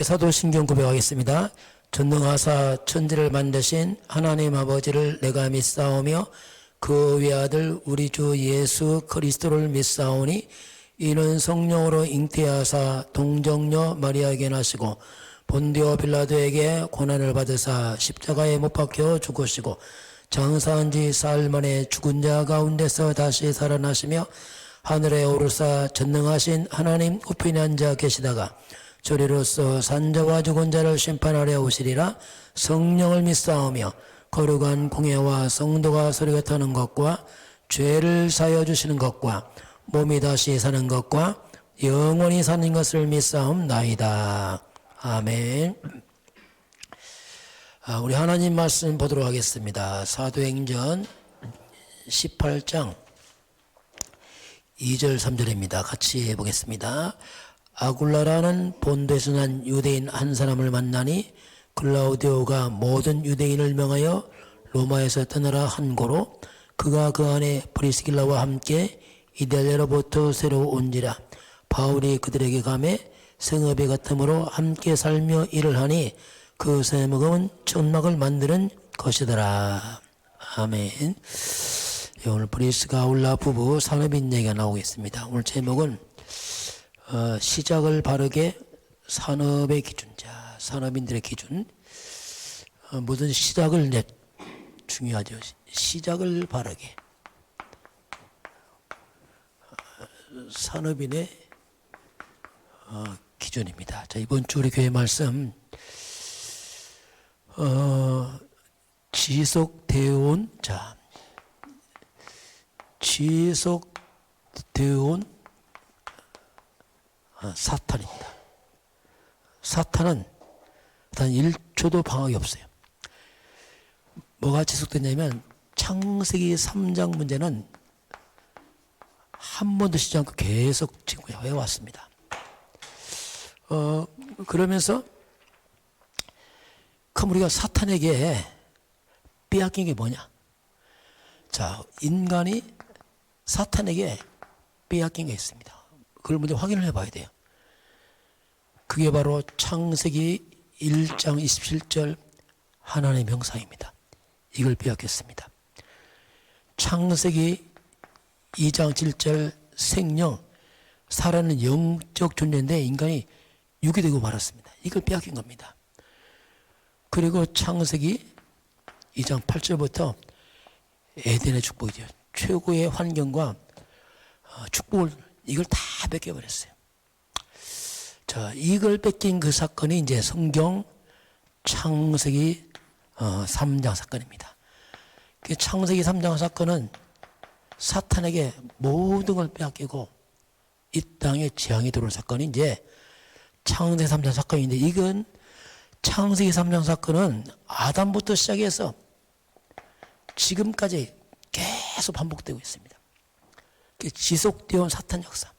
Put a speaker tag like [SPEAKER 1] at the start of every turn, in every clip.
[SPEAKER 1] 사도신경 고백하겠습니다. 전능하사 천지를 만드신 하나님 아버지를 내가 믿사오며 그 외아들 우리 주 예수 그리스도를 믿사오니 이는 성령으로 잉태하사 동정녀 마리아에게 나시고 본디오 빌라도에게 고난을 받으사 십자가에 못 박혀 죽으시고 장사한 지 사흘 만에 죽은 자 가운데서 다시 살아나시며 하늘에 오르사 전능하신 하나님 우편에 앉아 계시다가 저리로서 산자와 죽은 자를 심판하려 오시리라. 성령을 믿사오며 거룩한 공예와 성도가 서로 타는 것과 죄를 사여 주시는 것과 몸이 다시 사는 것과 영원히 사는 것을 믿사옵나이다. 아멘. 우리 하나님 말씀 보도록 하겠습니다. 사도행전 18장 2절 3절입니다. 같이 해보겠습니다. 아굴라라는 본토에서 난 유대인 한 사람을 만나니 글라우디오가 모든 유대인을 명하여 로마에서 떠나라 한 고로 그가 그 안에 브리스길라와 함께 이달리아로부터 새로 온지라. 바울이 그들에게 가매 성읍에 같음으로 함께 살며 일을 하니 그 성읍은 천막을 만드는 것이더라. 아멘. 오늘 브리스가 아굴라 부부 산업인 얘기가 나오겠습니다. 오늘 제목은 시작을 바르게 산업의 기준. 자, 산업인들의 기준. 모든 시작을 중요하죠. 시작을 바르게. 산업인의 기준입니다. 자, 이번 주 우리 교회 말씀 지속되어온 사탄입니다. 사탄은 단 1초도 방학이 없어요. 뭐가 지속됐냐면 창세기 3장 문제는 한 번도 쉬지 않고 계속 지금 해왔습니다. 그러면서 그럼 우리가 사탄에게 빼앗긴 게 뭐냐? 자, 인간이 사탄에게 빼앗긴 게 있습니다. 그걸 먼저 확인을 해봐야 돼요. 그게 바로 창세기 1장 27절 하나님의 명사입니다. 이걸 빼앗겼습니다. 창세기 2장 7절 생명, 살아는 영적 존재인데 인간이 육이 되고 말았습니다. 이걸 빼앗긴 겁니다. 그리고 창세기 2장 8절부터 에덴의 축복이죠. 최고의 환경과 축복을 이걸 다 뺏겨버렸어요. 자, 이걸 뺏긴 그 사건이 이제 성경 창세기 3장 사건입니다. 그 창세기 3장 사건은 사탄에게 모든 걸 빼앗기고 이 땅에 재앙이 들어온 사건이 이제 창세기 3장 사건인데, 이건 창세기 3장 사건은 아담부터 시작해서 지금까지 계속 반복되고 있습니다. 지속되어 온 사탄 역사.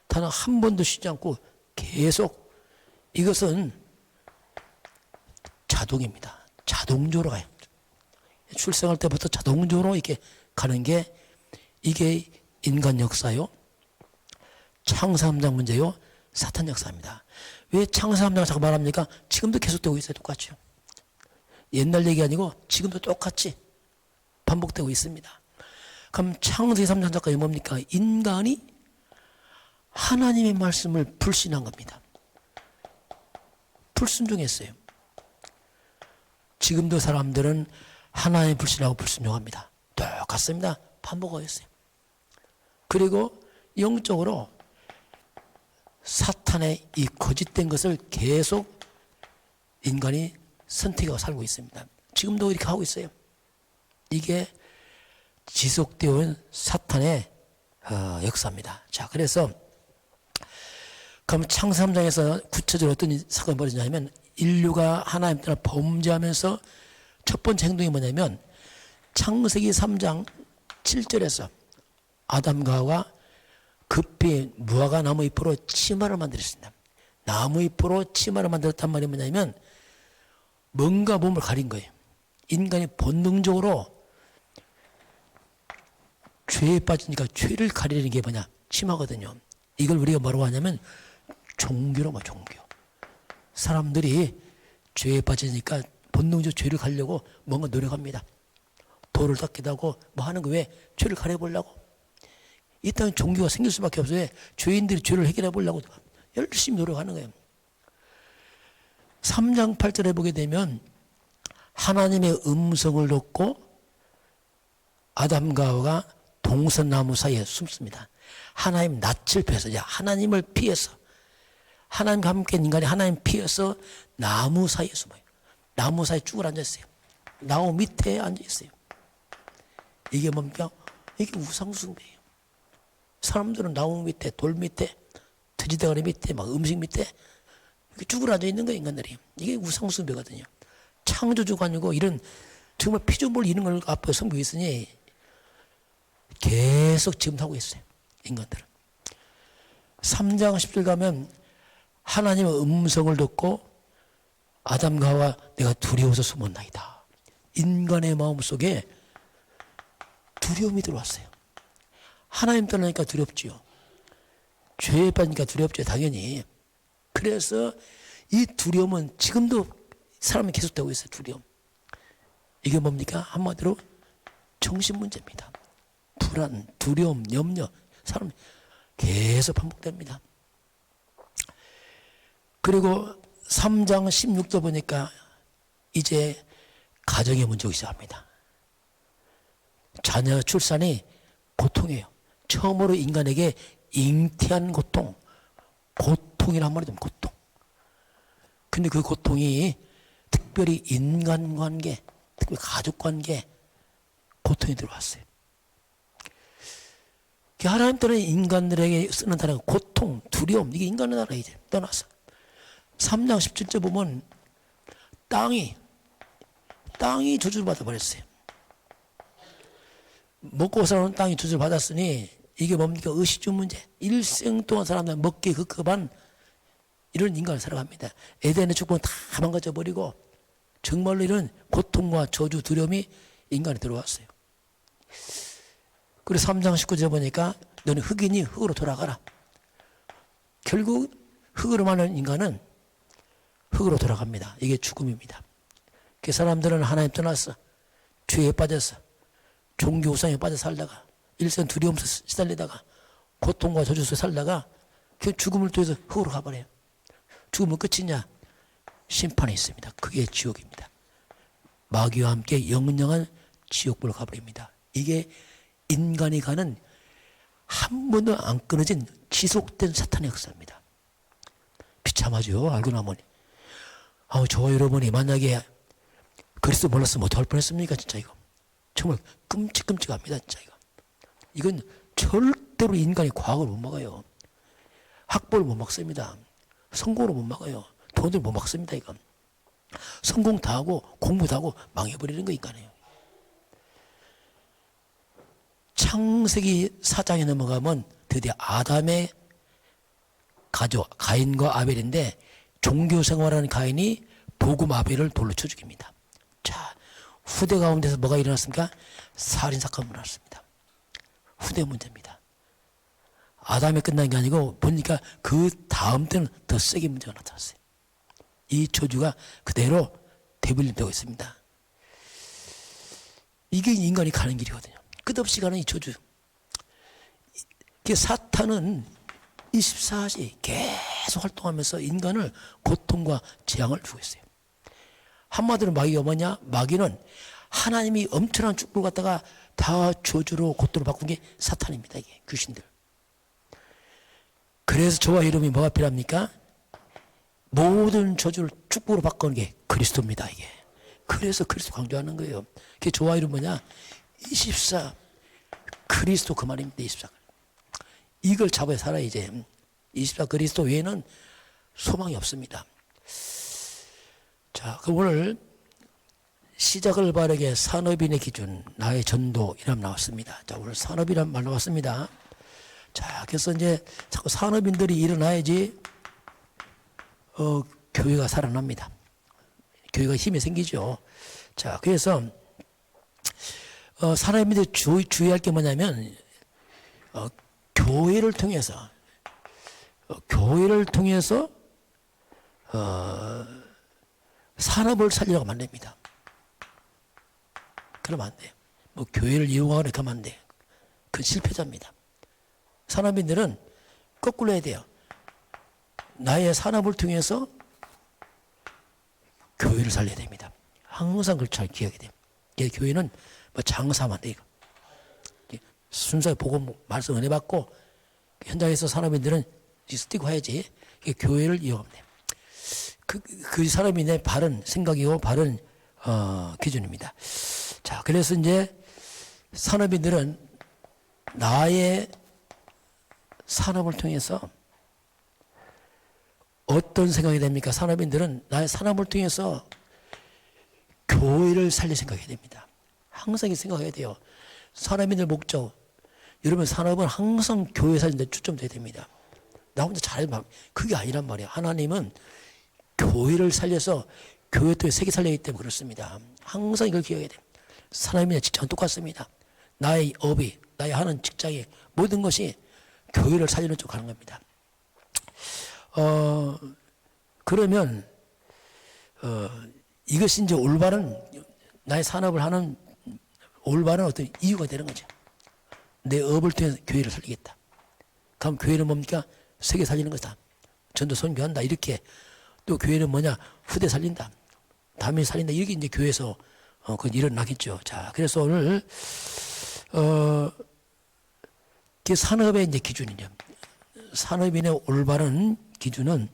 [SPEAKER 1] 단 한 번도 쉬지 않고 계속, 이것은 자동입니다. 자동적으로 가요. 출생할 때부터 자동적으로 이렇게 가는 게, 이게 인간 역사요, 창세 3장 문제요, 사탄 역사입니다. 왜 창세 3장을 자꾸 말합니까? 지금도 계속되고 있어요. 똑같죠. 옛날 얘기 아니고 지금도 똑같이 반복되고 있습니다. 그럼 창세기 3장 사건이 뭡니까? 인간이 하나님의 말씀을 불신한 겁니다. 불순종했어요. 지금도 사람들은 하나님 불신하고 불순종합니다. 똑같습니다. 반복하고 있어요. 그리고 영적으로 사탄의 이 거짓된 것을 계속 인간이 선택하고 살고 있습니다. 지금도 이렇게 하고 있어요. 이게 지속되어 온 사탄의 역사입니다. 자, 그래서 그럼 창세 3장에서 구체적으로 어떤 사건이 벌어지냐면, 인류가 하나님 따라 범죄하면서 첫 번째 행동이 뭐냐면, 창세기 3장 7절에서 아담과 하와가 급히 무화과 나무 잎으로 치마를 만들었습니다. 나무 잎으로 치마를 만들었단 말이 뭐냐면, 뭔가 몸을 가린 거예요. 인간이 본능적으로 죄에 빠지니까 죄를 가리는 게 뭐냐? 치마거든요. 이걸 우리가 뭐라고 하냐면 종교로 봐, 종교. 사람들이 죄에 빠지니까 본능적으로 죄를 가려고 뭔가 노력합니다. 돌을 닦기도 하고 뭐 하는 거 왜? 죄를 가려보려고. 이 땅에 종교가 생길 수밖에 없어요. 죄인들이 죄를 해결해 보려고 열심히 노력하는 거예요. 3장 8절에 보게 되면 하나님의 음성을 듣고 아담과 하와가 동선나무 사이에 숨습니다. 하나님 낯을 피해서, 하나님을 피해서, 하나님과 함께 인간이 하나님 피해서 나무 사이에 숨어요. 나무 사이에 쭉 앉아있어요. 나무 밑에 앉아있어요. 이게 뭡니까? 이게 우상숭배예요. 사람들은 나무 밑에, 돌 밑에, 돼지대가리 밑에, 막 음식 밑에 이렇게 쭉 앉아있는 거예요, 인간들이. 이게 우상숭배거든요. 창조주가 아니고 이런 정말 피조물 이런 걸 앞에 섬기고 있으니 계속 지금 하고 있어요, 인간들은. 3장 10절 가면 하나님의 음성을 듣고 아담과 하와 내가 두려워서 숨었나이다. 인간의 마음속에 두려움이 들어왔어요. 하나님 떠나니까 두렵지요. 죄에 빠지니까 두렵죠, 당연히. 그래서 이 두려움은 지금도 사람이 계속되고 있어요, 두려움. 이게 뭡니까? 한마디로 정신 문제입니다. 불안, 두려움, 염려, 사람 계속 반복됩니다. 그리고 3장 16절 보니까 이제 가정의 문제가 시작합니다. 자녀 출산이 고통이에요. 처음으로 인간에게 잉태한 고통, 고통이란 말이 좀 고통. 근데 그 고통이 특별히 인간관계, 특별히 가족관계 고통이 들어왔어요. 하나님 때는 인간들에게 쓰는 단어가 고통, 두려움, 이게 인간의 나라 이제 떠났어. 3장 17절 보면 땅이 저주를 받아버렸어요. 먹고 사는 땅이 저주를 받았으니 이게 뭡니까? 의식주 문제. 일생 동안 사람들 먹기에 급급한 이런 인간을 살아갑니다. 에덴의 축복은 다 망가져버리고 정말로 이런 고통과 저주, 두려움이 인간에 들어왔어요. 그래서 3장 19절 보니까 너는 흙이니 흙으로 돌아가라. 결국 흙으로 만든 인간은 흙으로 돌아갑니다. 이게 죽음입니다. 그 사람들은 하나님 떠났어. 죄에 빠졌어. 종교 우상에 빠져 살다가 일생 두려움 시달리다가 고통과 저주 속에 살다가 그 죽음을 통해서 흙으로 가버려요. 죽음은 끝이냐? 심판이 있습니다. 그게 지옥입니다. 마귀와 함께 영원한 지옥불로 가버립니다. 이게 인간이 가는 한 번도 안 끊어진 지속된 사탄의 역사입니다. 비참하죠. 알고 나면. 저와 여러분이 만약에 그리스도 몰랐으면 어떡할 뻔했습니까? 진짜 이거. 정말 끔찍합니다. 진짜 이거. 이건 절대로 인간이 과학을 못 막아요. 학벌을 못 막습니다. 성공을 못 막아요. 돈을 못 막습니다. 이건. 성공 다 하고 공부 다 하고 망해버리는 거 인간이에요. 창세기 4장에 넘어가면 드디어 아담의 가족 가인과 아벨인데 종교 생활하는 가인이 복음 아벨을 돌로 쳐 죽입니다. 자, 후대 가운데서 뭐가 일어났습니까? 살인사건이 일어났습니다. 후대 문제입니다. 아담에 끝난 게 아니고 보니까 그 다음 때는 더 세게 문제가 나타났어요. 이 저주가 그대로 되돌림되고 있습니다. 이게 인간이 가는 길이거든요. 끝없이 가는 이 저주. 사탄은 24시 계속 활동하면서 인간을 고통과 재앙을 주고 있어요. 한마디로 마귀가 뭐냐? 마귀는 하나님이 엄청난 축복을 갖다가 다 저주로 고통을 바꾼 게 사탄입니다. 이게 귀신들. 그래서 저와 여러분이 뭐가 필요합니까? 모든 저주를 축복으로 바꾸는 게 그리스도입니다. 이게. 그래서 그리스도 강조하는 거예요. 그게 저와 여러분 뭐냐? 24 그리스도 그 말입니다. 24. 이걸 잡아야 살아야 이제. 24 그리스도 외에는 소망이 없습니다. 자, 그럼 오늘 시작을 바르게 산업인의 기준, 나의 전도 이름 나왔습니다. 자, 오늘 산업이란 말 나왔습니다. 자, 그래서 이제 자꾸 산업인들이 일어나야지 교회가 살아납니다. 교회가 힘이 생기죠. 자, 그래서 산업인들이 주의할 게 뭐냐면 교회를 통해서 산업을 살리려고 하면 안 됩니다. 그러면 안 돼요. 뭐 교회를 이용하거나 이렇게 하면 안 돼요. 그건 실패자입니다. 산업인들은 거꾸로 해야 돼요. 나의 산업을 통해서 교회를 살려야 됩니다. 항상 그걸 잘 기억해야 돼요. 교회는 뭐 장사하면 안 돼요. 순수하게 보고 말씀 은혜 받고 현장에서 산업인들은 스티고 해야지. 교회를 이용하면 돼요. 그 사람인의 바른 생각이고 바른 기준입니다. 자, 그래서 이제 산업인들은 나의 산업을 통해서 어떤 생각이 됩니까? 산업인들은 나의 산업을 통해서 교회를 살릴 생각이 됩니다. 항상 이 생각해야 돼요. 산업인들 목적, 여러분 산업은 항상 교회 살리는 데 초점돼야 됩니다. 나 혼자 잘해도 그게 아니란 말이에요. 하나님은 교회를 살려서 교회 또 세계 살리기 때문에 그렇습니다. 항상 이걸 기억해야 돼요. 사람이나 직장은 똑같습니다. 나의 업이, 나의 하는 직장이 모든 것이 교회를 살리는 쪽으로 가는 겁니다. 그러면 이것이 이제 올바른 나의 산업을 하는 올바른 어떤 이유가 되는 거죠. 내 업을 통해서 교회를 살리겠다. 그럼 교회는 뭡니까? 세계 살리는 거다. 전도 선교한다. 이렇게. 또 교회는 뭐냐? 후대 살린다. 다민 살린다. 이렇게 이제 교회에서 그건 일어나겠죠. 자, 그래서 오늘 그 산업의 이제 기준이죠. 산업인의 올바른 기준은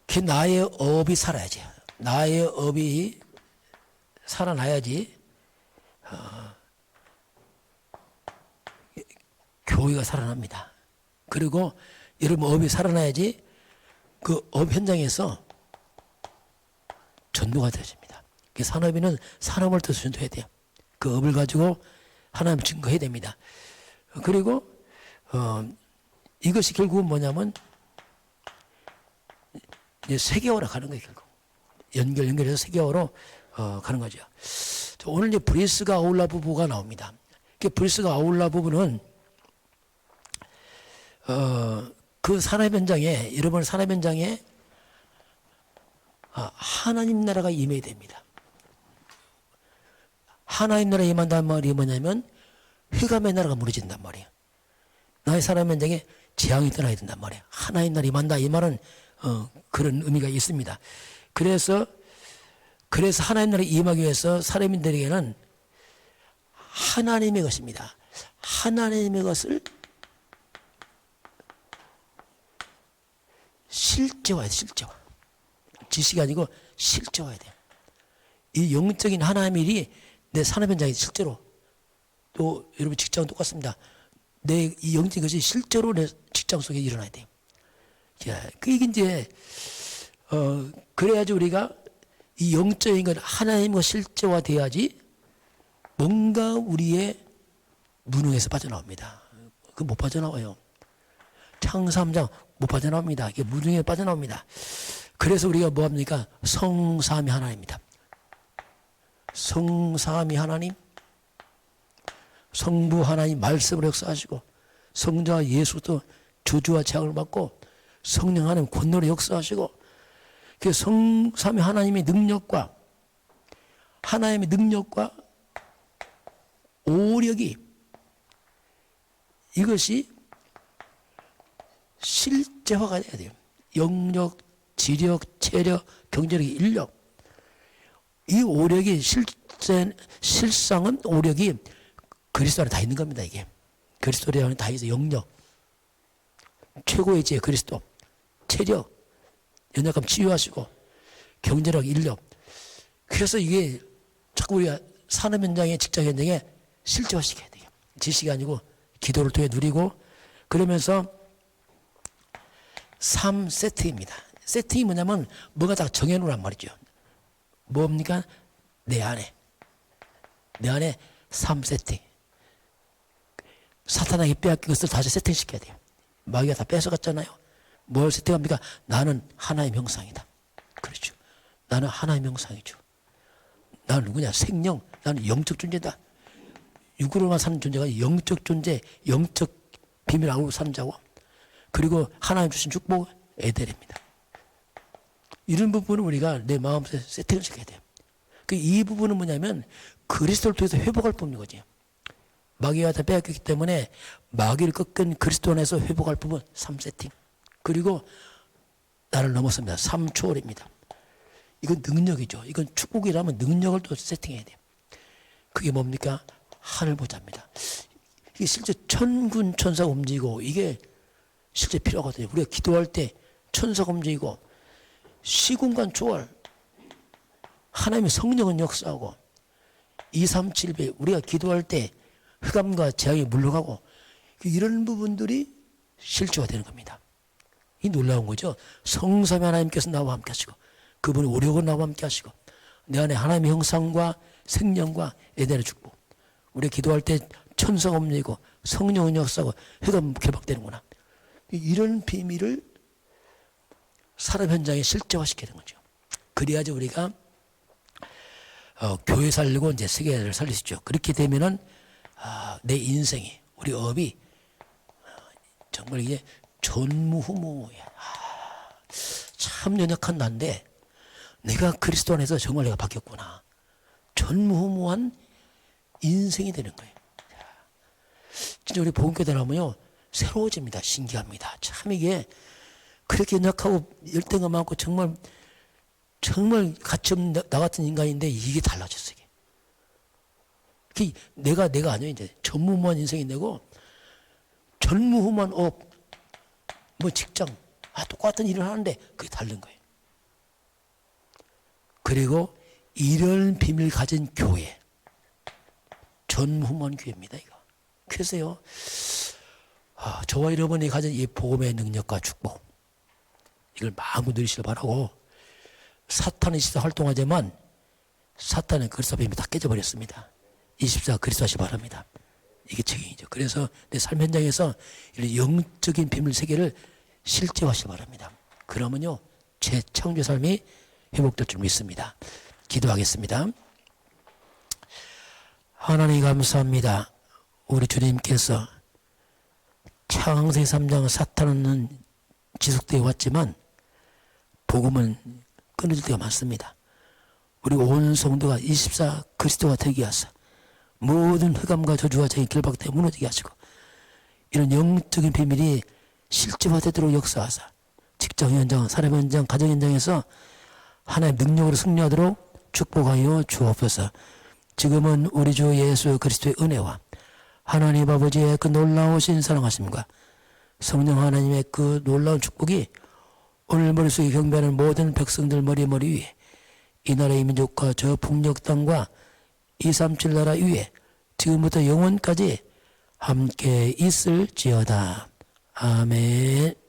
[SPEAKER 1] 그 나의 업이 살아야지. 나의 업이 살아나야지 교회가 살아납니다. 그리고 여러분 업이 살아나야지 그 업 현장에서 전도가 되어집니다. 그 산업인은 산업을 통해서 전도해야 돼요. 그 업을 가지고 하나님 증거해야 됩니다. 그리고 이것이 결국은 뭐냐면 이제 세계화로 가는 거예요. 결국 연결해서 세계화로 가는 거죠. 오늘 이제 브리스가 아울라 부부가 나옵니다. 그 브리스가 아울라 부부는 그 산업 현장에, 여러분 산업 현장에 하나님 나라가 임해야 됩니다. 하나님 나라가 임한다는 말이 뭐냐면 흑암의 나라가 무너진단 말이에요. 나의 산업 현장에 재앙이 떠나야 된단 말이에요. 하나님 나라 임한다 이 말은 그런 의미가 있습니다. 그래서 하나님 나라에 임하기 위해서 사람인들에게는 하나님의 것입니다. 하나님의 것을 실제화해야 돼. 실제화. 지식이 아니고 실제화해야 돼요. 이 영적인 하나님의 일이 내 산업 현장에 실제로, 또 여러분 직장은 똑같습니다. 내 이 영적인 것이 실제로 내 직장 속에 일어나야 돼요. 그게 이제 그래야지 우리가 이 영적인 것 하나님과 실제화돼야지 뭔가 우리의 무능에서 빠져나옵니다. 그 못 빠져나와요. 창사 3장 못 빠져나옵니다. 이게 무능에 빠져나옵니다. 그래서 우리가 뭐합니까? 성삼위 하나님입니다. 성삼위 하나님, 성부 하나님 말씀으로 역사하시고 성자 예수도 저주와 재앙을 받고 성령 하나님 권능으로 역사하시고 그 성삼위 하나님의 능력과 하나님의 능력과 오력이 이것이 실제화가 돼야 돼요. 영력, 지력, 체력, 경제력, 인력. 이 오력이 실상은 오력이 그리스도 안에 다 있는 겁니다. 이게 그리스도 안에 다 있어. 영력, 최고의 지혜 그리스도, 체력, 연약함 치유하시고 경제력, 인력. 그래서 이게 자꾸 우리가 산업 현장에 직장 현장에 실제화시켜야 돼요. 지식이 아니고 기도를 통해 누리고 그러면서 3세트입니다. 세팅이 뭐냐면 뭐가 다 정해놓으란 말이죠. 뭡니까? 내 안에 3세팅. 사탄에게 빼앗긴 것을 다시 세팅시켜야 돼요. 마귀가 다 뺏어갔잖아요. 뭘 세팅합니까? 나는 하나의 형상이다. 그렇죠. 나는 하나의 형상이죠. 나는 누구냐? 생명. 나는 영적 존재다. 육으로만 사는 존재가 아니라 영적 존재, 영적 비밀 안으로 사는 자고 그리고 하나님 주신 축복 에델입니다. 이런 부분은 우리가 내 마음속에 세팅을 시켜야 돼요. 이 부분은 뭐냐면 그리스도를 통해서 회복할 부분인 거지. 마귀가 다 빼앗겼기 때문에 마귀를 꺾은 그리스도 안에서 회복할 부분 3세팅. 그리고 나를 넘었습니다. 3초월입니다. 이건 능력이죠. 이건 축복이라면 능력을 또 세팅해야 돼요. 그게 뭡니까? 하늘 보좌입니다. 이게 실제 천군 천사가 움직이고 이게 실제 필요하거든요. 우리가 기도할 때 천사가 움직이고 시공간 초월, 하나님의 성령은 역사하고 237배 우리가 기도할 때 흑암과 재앙이 물러가고 이런 부분들이 실제화 되는 겁니다. 이 놀라운 거죠. 성삼위 하나님께서 나와 함께 하시고 그분의 오력은 나와 함께 하시고 내 안에 하나님의 형상과 생명과 에덴의 축복. 우리가 기도할 때 천사가 움직이고 성령은 역사하고 흑암 결박되는구나. 이런 비밀을 사람 현장에 실제화시키는 거죠. 그래야지 우리가 교회 살리고 이제 세계를 살릴 수 있죠. 그렇게 되면은 내 인생이 우리 업이 정말 이게 전무후무야. 참 연약한 나인데 내가 그리스도 안에서 정말 내가 바뀌었구나. 전무후무한 인생이 되는 거예요. 진짜 우리 복음교대 나오면요 새로워집니다. 신기합니다. 참 이게 그렇게 연약하고 열등감 많고 정말 가치 없는 나 같은 인간인데 이게 달라졌어요. 이게 내가 아니에요. 이제 전무후무한 인생이 되고 전무후무한 업, 뭐 직장, 똑같은 일을 하는데 그게 다른 거예요. 그리고 이런 비밀 가진 교회, 전무후무한 교회입니다. 이거. 그래서요, 저와 여러분이 가진 이 복음의 능력과 축복, 이걸 마음으로 누리시길 바라고. 사탄은 시대 활동하지만 사탄은 그리스도 앞에 이미 다 깨져버렸습니다. 24 그리스도 하시기 바랍니다. 이게 책임이죠. 그래서 내 삶 현장에서 이런 영적인 비밀 세계를 실제화하시기 바랍니다. 그러면요 제 창조 삶이 회복될 줄 믿습니다. 기도하겠습니다. 하나님 감사합니다. 우리 주님께서 창세기 3장 사탄은 지속되어 왔지만 복음은 끊어질 때가 많습니다. 우리 온 성도가 24 그리스도가 되게 하사 모든 흑암과 저주와 죄의 결박되어 무너지게 하시고 이런 영적인 비밀이 실제화되도록 역사하사 직장 현장, 사람 현장, 가정 현장에서 하나님의 능력으로 승리하도록 축복하여 주옵소서. 지금은 우리 주 예수 그리스도의 은혜와 하나님 아버지의 그 놀라우신 사랑하심과 성령 하나님의 그 놀라운 축복이 오늘 머릿속에 경배하는 모든 백성들 머리 위에 이 나라의 민족과 저 북녘 땅과 237 나라 위에 지금부터 영원까지 함께 있을지어다. 아멘.